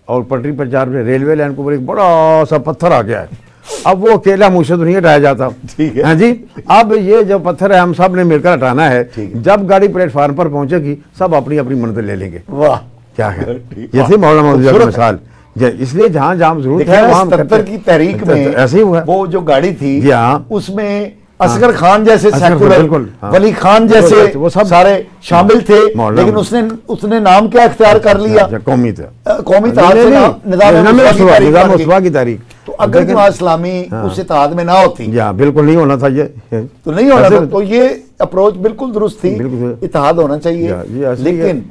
Speaker 2: और पटरी पर जा रहे, रेलवे लाइन के ऊपर एक बड़ा सा पत्थर आ गया है। अब वो अकेला मुँह से तो नहीं हटाया जाता, ठीक है जी। अब ये जो पत्थर है हम सब ने मिलकर हटाना है। जब गाड़ी प्लेटफार्म पर पहुंचेगी सब अपनी अपनी मंजिल ले लेंगे। वाह क्या है, ये थी मौलाना मौदूदी की मिसाल। इसलिए जहाँ जहाँ जरूरत है वहाँ
Speaker 1: 77 की तहरीक में
Speaker 2: ऐसे ही हुआ।
Speaker 1: वो जो गाड़ी थी उसमें असगर खान जैसे सेकुलर, वली खान जैसे वो सब सारे शामिल थे, लेकिन उसने नाम क्या इख्तियार कर लिया, कौमी
Speaker 2: की तारीख।
Speaker 1: तो अगर जमात इस्लामी उस इत्तेहाद में ना होती,
Speaker 2: बिल्कुल नहीं होना था, ये
Speaker 1: तो नहीं होना था। तो ये अप्रोच बिल्कुल दुरुस्त थी, इत्तेहाद होना चाहिए। लेकिन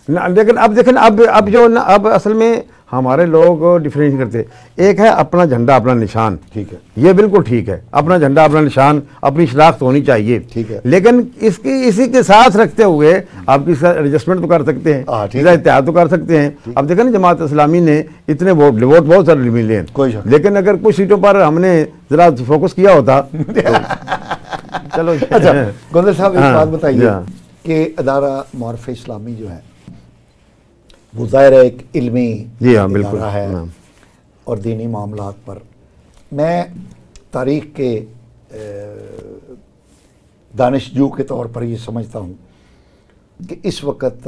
Speaker 2: लेकिन अब देखें, अब जो अब असल में हमारे लोग डिफरेंशिएट करते। एक है अपना झंडा अपना निशान, ठीक है, ये बिल्कुल ठीक है, अपना झंडा अपना निशान, अपनी शनाख्त होनी चाहिए, ठीक है। लेकिन इसी के साथ रखते हुए आप इसका एडजस्टमेंट तो कर सकते हैं, इत्तेहाद तो कर सकते हैं। अब देखें ना जमात इस्लामी ने इतने वोट बहुत सारे मिले हैं, लेकिन अगर कुछ सीटों पर हमने जरा फोकस किया होता
Speaker 1: चलो। अच्छा गोंदल साहब, एक बात बताइए कि अदारा मारिफ इस्लामी जो है वो ज़ाहिर है एक इल्मी इदारा है और दीनी मामलात पर। मैं तारीख़ के दानिशजू के तौर पर ये समझता हूँ कि इस वक्त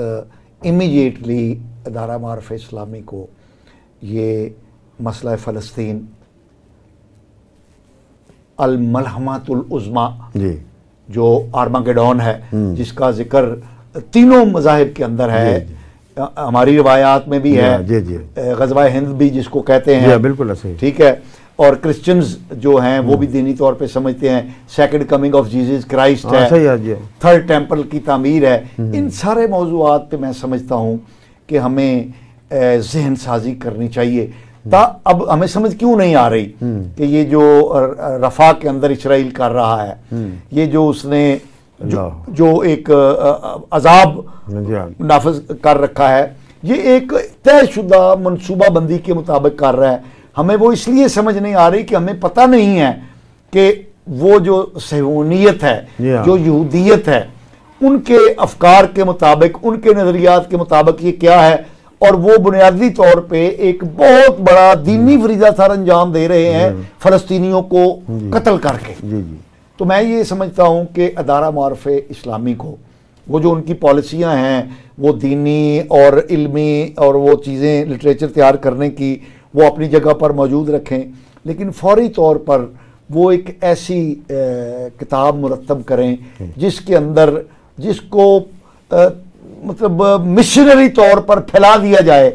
Speaker 1: इमीडिएटली अदारा मारिफ इस्लामी को ये मसला फ़लस्तीन, अल मलहमतुल उज़्मा जो आर्मागेडोन है, जिसका जिक्र तीनों मज़ाहिब के अंदर है, हमारी रिवायात में भी है, ग़ज़वा हिंद भी जिसको कहते हैं,
Speaker 2: बिल्कुल ऐसे,
Speaker 1: ठीक है। और क्रिश्चियंस जो हैं वो भी दीनी तौर पे समझते हैं second coming of Jesus Christ है, थर्ड टेम्पल की तामीर है। इन सारे मौज़ूआत पे मैं समझता हूँ कि हमें जहन साजी करनी चाहिए। अब हमें समझ क्यों नहीं आ रही कि ये जो रफ़ा के अंदर इसराइल कर रहा है, ये जो उसने जो एक अजाब नाफिज कर रखा है, ये एक तयशुदा मनसूबाबंदी के मुताबिक कर रहा है। हमें वो इसलिए समझ नहीं आ रही कि हमें पता नहीं है कि वो जो सहूनियत है, जो यहूदियत है, उनके अफकार के मुताबिक, उनके नज़रियात के मुताबिक ये क्या है, और वो बुनियादी तौर पे एक बहुत बड़ा दीनी फरीज़ा सर अंजाम दे रहे हैं फ़लस्तीनियों को कत्ल करके। तो मैं ये समझता हूँ कि अदारा मारिफ इस्लामी को वो जो उनकी पॉलिसियाँ हैं वो दीनी और इल्मी और वो चीज़ें लिटरेचर तैयार करने की वो अपनी जगह पर मौजूद रखें, लेकिन फौरी तौर पर वो एक ऐसी किताब मुरतब करें जिसके अंदर जिसको मतलब मिशनरी तौर पर फैला दिया जाए,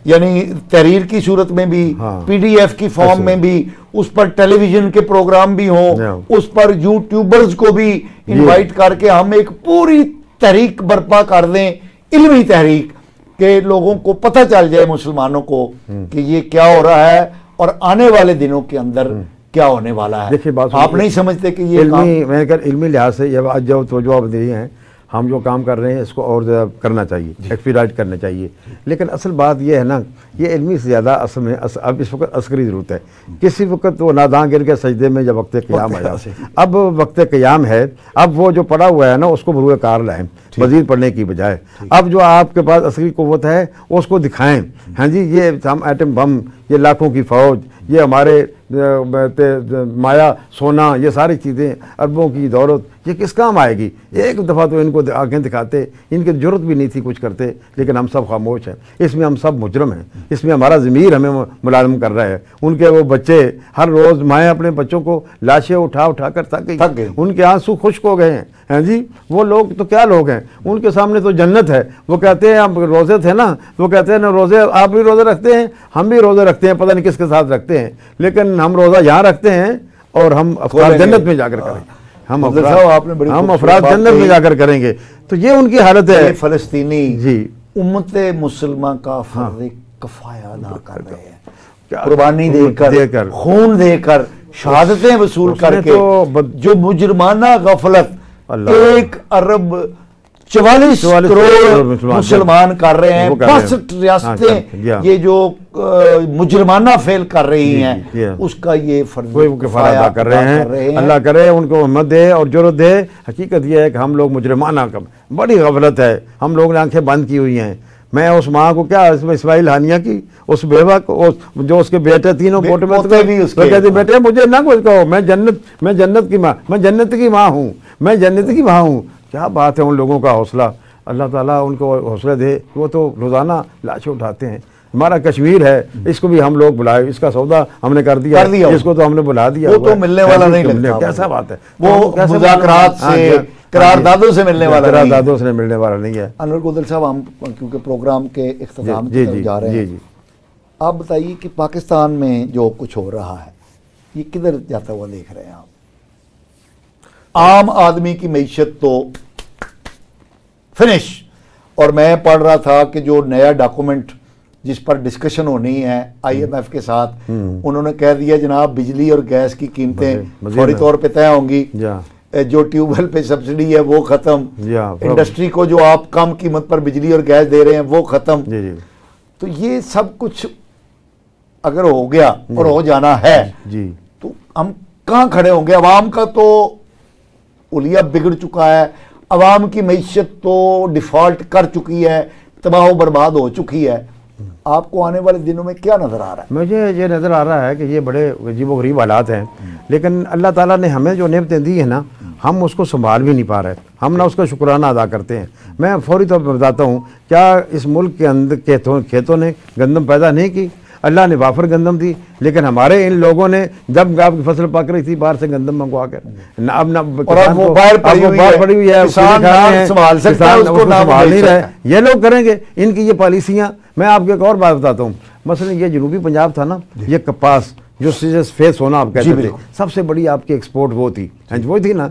Speaker 1: यानी तहरीर की सूरत में भी, PDF की फॉर्म में भी, उस पर टेलीविजन के प्रोग्राम भी हों, उस पर यूट्यूबर्स को भी इनवाइट करके हम एक पूरी तहरीक बर्पा कर दें, इल्मी तहरीक, कि लोगों को पता चल जाए, मुसलमानों को, कि ये क्या हो रहा है और आने वाले दिनों के अंदर क्या होने वाला है।
Speaker 2: देखिए बात
Speaker 1: आप नहीं समझते कि ये
Speaker 2: इल्मी लिहाज से ये आज जो आप दे रही हैं, हम जो काम कर रहे हैं इसको और ज़्यादा करना चाहिए, एक्सपीराइट करना चाहिए। लेकिन असल बात ये है ना, ये इल्मी से ज़्यादा असल में अब इस वक्त अस्करी ज़रूरत है। किसी वक्त वो नादां गिर के सजदे में जब वक्त क़याम आया, अब वक्त क़याम है, अब वो जो पड़ा हुआ है ना उसको बरूए कार लाएँ, मज़ीद पढ़ने की बजाय। अब जो आपके पास असली क़ुव्वत है उसको दिखाएँ। हाँ जी, ये हम एटम बम, ये लाखों की फ़ौज, ये हमारे माया सोना, ये सारी चीज़ें, अरबों की दौलत, ये किस काम आएगी। एक दफ़ा तो इनको आंखें दिखाते, इनकी ज़रूरत भी नहीं थी कुछ करते, लेकिन हम सब खामोश हैं। इसमें हम सब मुजरम हैं, इसमें हमारा ज़मीर हमें मुलाज़म कर रहा है। उनके वो बच्चे हर रोज़, माएँ अपने बच्चों को लाशें उठा उठा कर थक गए, उनके आंसू खुश्क हो गए हैं। हैं जी, वो लोग तो क्या लोग हैं, उनके सामने तो जन्नत है। वो कहते हैं, हम रोज़े थे ना, वो कहते हैं ना रोज़े, आप भी रोज़े रखते हैं, हम भी रोज़े रखते हैं, पता नहीं किसके साथ रखते हैं, लेकिन हम रोज़ा यहाँ रखते हैं और हम अफराद जन्नत में जाकर करेंगे। हम अफराद जन्नत में जाकर करेंगे। तो ये उनकी हालत है।
Speaker 1: फ़लस्तीनी जी उम्मत मुसलमान का फर्ज़ किफ़ाया अदा कर रहे हैं, कुर्बानी देकर, खून देकर, शहादतें वसूल करके, जो मुजरमाना गफलत 1 अरब 44 करोड़ मुसलमान कर रहे हैं, 62 रियासतें ये जो मुजरमाना फेल कर रही हैं, उसका ये फर्ज
Speaker 2: अदा कर रहे हैं। अल्लाह करे उनको हिम्मत दे और जरूरत दे। हकीकत यह है कि हम लोग मुजरमाना का बड़ी गफलत है, हम लोगों ने आंखें बंद की हुई हैं। मैं उस माँ को क्या, इस्माइल हानिया की उस बेवा को, जो उसके बेटे तीनों पोटे में कहते बेटे मुझे ना कुछ कहो, मैं जन्नत की माँ, मैं जन्नत की माँ हूँ, मैं जन्नत की माँ हूँ। क्या बात है उन लोगों का हौसला, अल्लाह ताला उनको हौसला दे। वो तो रोज़ाना लाशें उठाते हैं। हमारा कश्मीर है, इसको भी हम लोग बुलाए, इसका सौदा हमने कर दिया, इसको तो हमने बुला दिया,
Speaker 1: वो तो मिलने वाला नहीं लगता।
Speaker 2: कैसा बात है,
Speaker 1: वो मुज़ाकरात से, करारदादों से मिलने वाला,
Speaker 2: करारदादों से मिलने वाला नहीं है।
Speaker 1: अनवर गोदल साहब, हम क्योंकि प्रोग्राम के इख्तिताम की तरफ जा रहे हैं, आप बताइए कि पाकिस्तान में जो कुछ हो रहा है ये किधर जाता हुआ देख रहे हैं आप? आम आदमी की मईशत तो फिनिश। और मैं पढ़ रहा था कि जो नया डॉक्यूमेंट जिस पर डिस्कशन होनी है IMF के साथ, उन्होंने कह दिया जनाब बिजली और गैस की कीमतें फौरी तौर पे तय होंगी, जो ट्यूबवेल पे सब्सिडी है वो खत्म, इंडस्ट्री को जो आप कम कीमत पर बिजली और गैस दे रहे हैं वो खत्म। तो ये सब कुछ अगर हो गया और हो जाना है तो हम कहाँ खड़े होंगे? अवाम का तो उलिया बिगड़ चुका है, अवाम की मईशत तो डिफॉल्ट कर चुकी है, तबाह बर्बाद हो चुकी है। आपको आने वाले दिनों में क्या नज़र आ रहा है?
Speaker 2: मुझे ये नज़र आ रहा है कि ये बड़े अजीबोगरीब हालात हैं, लेकिन अल्लाह ताला ने हमें जो नेमतें दी है ना, हम उसको संभाल भी नहीं पा रहे, हम ना उसका शुक्राना अदा करते हैं। मैं फौरी तौर पर बताता हूँ, क्या इस मुल्क के अंदर खेतों ने गंदम पैदा नहीं की? अल्लाह ने वाफर गंदम दी, लेकिन हमारे इन लोगों ने जब आपकी फसल पक रही थी बाहर से गंदम मंगवा कर, बाहर पड़ी हुई है, संभाल नहीं रहे, ये लोग करेंगे। इनकी ये पॉलिसियाँ, मैं आपको एक और बात बताता हूँ, मसलन ये जनूबी पंजाब था ना, ये कपास जो फेस होना आप कहते थे, सबसे बड़ी आपकी एक्सपोर्ट वो थी ना।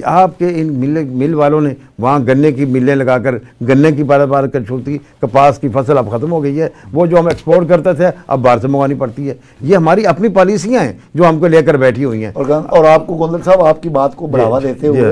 Speaker 2: आपके इन मिल वालों ने वहाँ गन्ने की मिलें लगाकर गन्ने की बार कर छोड़ती, कपास की फसल अब ख़त्म हो गई है, वो जो हम एक्सपोर्ट करते थे अब बाहर से मंगवानी पड़ती है। ये हमारी अपनी पॉलिसियाँ हैं जो हमको लेकर बैठी हुई हैं।
Speaker 1: और आपको गोंदल साहब, आपकी बात को बढ़ावा देते हुए,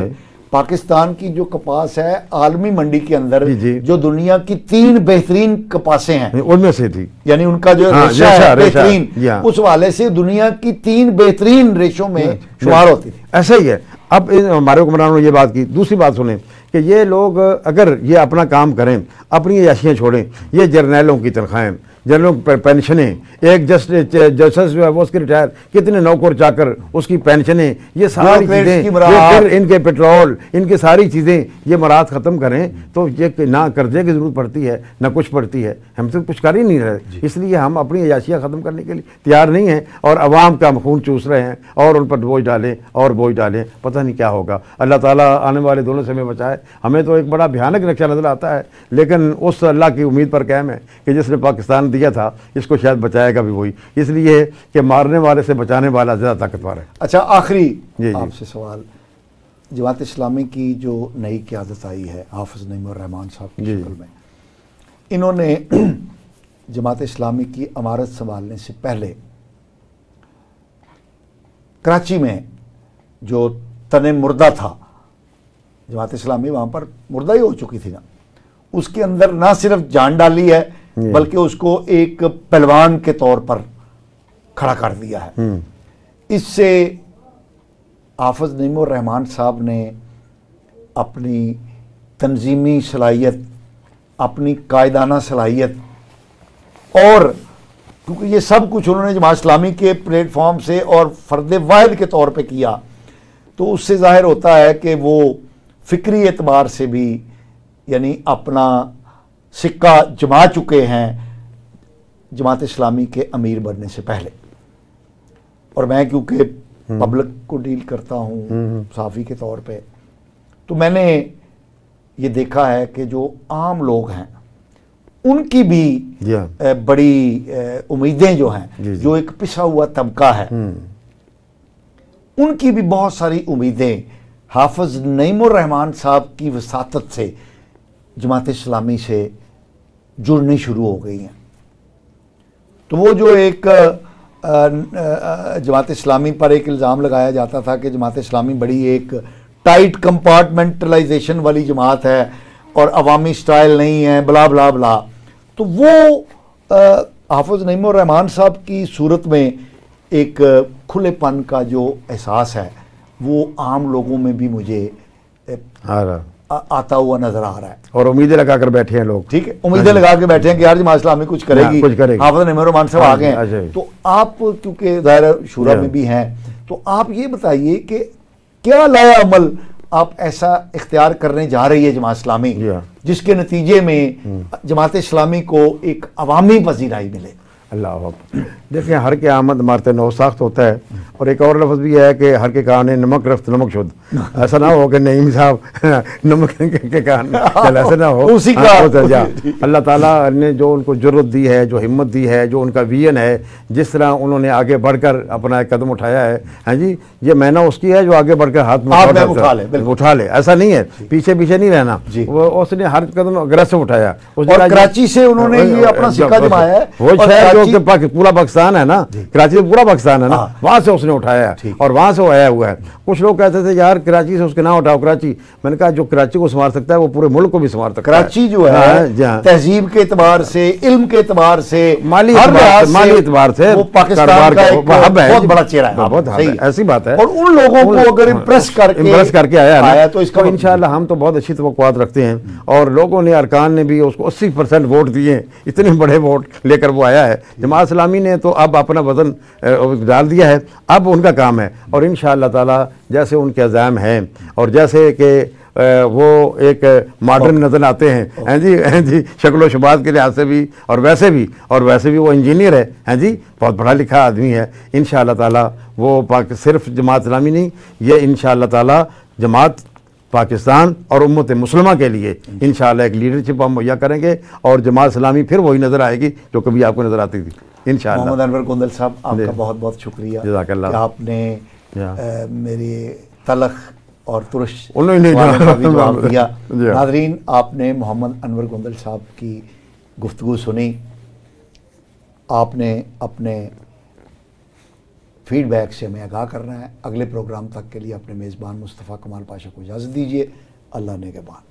Speaker 1: पाकिस्तान की जो कपास है आलमी मंडी के अंदर जो दुनिया की 3 बेहतरीन कपासें हैं
Speaker 2: उनमें से थी,
Speaker 1: यानी उनका जो रेशा है बेहतरीन, उस वाले से दुनिया की 3 बेहतरीन रेशों में शुमार होती थी।
Speaker 2: ऐसा ही है। अब हमारे हुक्मरानों ने ये बात की। दूसरी बात सुने कि ये लोग अगर ये अपना काम करें, अपनी याशियाँ छोड़ें, ये जर्नैलों की तनख्वाहें, जनरल पेंशनें, एक जस्टिस जो है वो उसके रिटायर, कितने नौकर चाकर उसकी पेंशनें, ये सारी चीज़ें, फिर इनके पेट्रोल, इनकी सारी चीज़ें, ये मराहत ख़त्म करें तो ये ना कर्जे की ज़रूरत पड़ती है ना कुछ पड़ती है, हम तो कुछ कर ही नहीं रहे। इसलिए हम अपनी अयाशियाँ ख़त्म करने के लिए तैयार नहीं हैं और अवाम का खून चूस रहे हैं और उन पर बोझ डालें और बोझ डालें, पता नहीं क्या होगा। अल्लाह ताला आने वाले दोनों से हमें बचाए। हमें तो एक बड़ा भयानक नक्शा नज़र आता है, लेकिन उस अल्लाह की उम्मीद पर कायम है कि जिसने पाकिस्तान दिया था इसको शायद बचाएगा भी वही, इसलिए कि मारने वाले से बचाने वाला ज़्यादा ताकतवर है।
Speaker 1: अच्छा, आखिरी आपसे सवाल, जमात इस्लामी की जो नई क़यादत आई है हाफिज़ नईमुर रहमान साहब की शक्ल में, इन्होंने जमात इस्लामी की इमारत संभालने से पहले कराची में जो तने मुर्दा था, जमात इस्लामी वहाँ पर मुर्दा ही हो चुकी थी ना, उसके अंदर ना सिर्फ जान डाली है बल्कि उसको एक पहलवान के तौर पर खड़ा कर दिया है। इससे हाफिज नईमुर रहमान साहब ने अपनी तंजीमी सलाहियत, अपनी कायदाना सलाहियत, और क्योंकि ये सब कुछ उन्होंने जमात इस्लामी के प्लेटफॉर्म से और फ़र्द वाहिद के तौर पे किया, तो उससे ज़ाहिर होता है कि वो फ़िक्री एतबार से भी यानी अपना सिक्का जमा चुके हैं जमात इस्लामी के अमीर बनने से पहले। और मैं क्योंकि पब्लिक को डील करता हूँ सहाफ़ी के तौर पे, तो मैंने ये देखा है कि जो आम लोग हैं उनकी भी बड़ी उम्मीदें जो हैं, जो एक पिसा हुआ तबका है, उनकी भी बहुत सारी उम्मीदें हाफिज नईमुर रहमान साहब की वसातत से जमात इस्लामी से जुड़नी शुरू हो गई हैं। तो वो जो एक जमात इस्लामी पर एक इल्ज़ाम लगाया जाता था कि जमात इस्लामी बड़ी एक टाइट कंपार्टमेंटलाइजेशन वाली जमात है और अवामी स्टाइल नहीं है, बला बला बला, तो वो हाफिज नईमुर रहमान साहब की सूरत में एक खुलेपन का जो एहसास है वो आम लोगों में भी मुझे आता हुआ नजर आ रहा है।
Speaker 2: और उम्मीदें लगा कर बैठे हैं लोग,
Speaker 1: ठीक है, उम्मीदें लगा के बैठे हैं कि यार जमात इस्लामी कुछ करेगी, हाफिज नईमुर रहमान साहब आ गए हैं। तो आप क्योंकि ज़ाहिर शूरा में भी हैं, तो आप ये बताइए कि क्या लाया अमल आप ऐसा इख्तियार करने जा रही है जमात इस्लामी जिसके नतीजे में जमात इस्लामी को एक अवामी पजीराई मिले?
Speaker 2: अल्लाह देखिए, हर के आमद मारते नौ साख्त होता है, और एक और लफ्ज़ भी है कि हर के कान नमक रफ्त नमक शुद्ध। ऐसा ना हो कि नईम साहब नमक के कान, ऐसा ना हो।
Speaker 1: उसी का
Speaker 2: अल्लाह ताला ने जो उनको जुर्रत दी है, जो हिम्मत दी है, जो उनका विजन है, जिस तरह उन्होंने आगे बढ़कर अपना एक कदम उठाया है, हाँ जी, ये मैना उसकी है जो आगे बढ़कर हाथ में उठा ले। ऐसा नहीं है पीछे पीछे नहीं रहना, वो उसने हर कदम अग्रेसिव उठाया।
Speaker 1: कराची से उन्होंने ये अपना सिक्का जमाया है,
Speaker 2: वो शहर जो पूरा पाकिस्तान है ना, कराची से पूरा पाकिस्तान है ना, वहां से उसने उठाया और वहां से वो आया हुआ है। कुछ लोग कहते थे यार कराची से उसके ना उठाओ कराची, मैंने कहा जो कराची को संभाल सकता है वो पूरे मुल्क को भी संभाल सकता है।
Speaker 1: कराची जो है तहजीब के एतबार से, इल्म के एतबार से,
Speaker 2: माली एतबार से
Speaker 1: वो पाकिस्तान का एक बहुत बड़ा चेहरा है।
Speaker 2: बहुत ऐसी बात है,
Speaker 1: और उन लोगों को अगर इम्प्रेस करके आया तो इसका
Speaker 2: इंशाल्लाह हम तो बहुत अच्छी तवक्कुआत रखते हैं। और लोगों ने, अरकान ने भी उसको 80% वोट दिए, इतने बड़े वोट लेकर वो आया है। जमात इस्लामी ने तो अब अपना वजन डाल दिया है, अब उनका काम है। और इंशाअल्लाह ताला जैसे उनके अज़ाम हैं और जैसे कि वो एक मॉडर्न नज़र आते हैं, हैं जी, शक्ल शुबात के लिहाज से भी और वैसे भी वो इंजीनियर है, हैं जी, बहुत पढ़ा लिखा आदमी है। इंशाअल्लाह ताला वो सिर्फ जमात इस्लामी नहीं, ये इंशाअल्लाह ताला जमात पाकिस्तान और उम्मत मुस्लिमा के लिए इंशाअल्लाह एक लीडरशिप हम मुहैया करेंगे और जमात इस्लामी फिर वही नज़र आएगी जो कभी आपको नज़र आती थी इंशाअल्लाह।
Speaker 1: मोहम्मद अनवर गोंदल साहब, आपका बहुत बहुत शुक्रिया कि आपने मेरी तलख और तुरश जवाब दिया। नाज़रीन, आपने मोहम्मद अनवर गोंदल साहब की गुफ्तगू सुनी, आपने अपने फीडबैक से हमें आगाह करना है। अगले प्रोग्राम तक के लिए अपने मेज़बान मुस्तफ़ा कमाल पाशा को इजाज़त दीजिए। अल्लाह ने के बाद।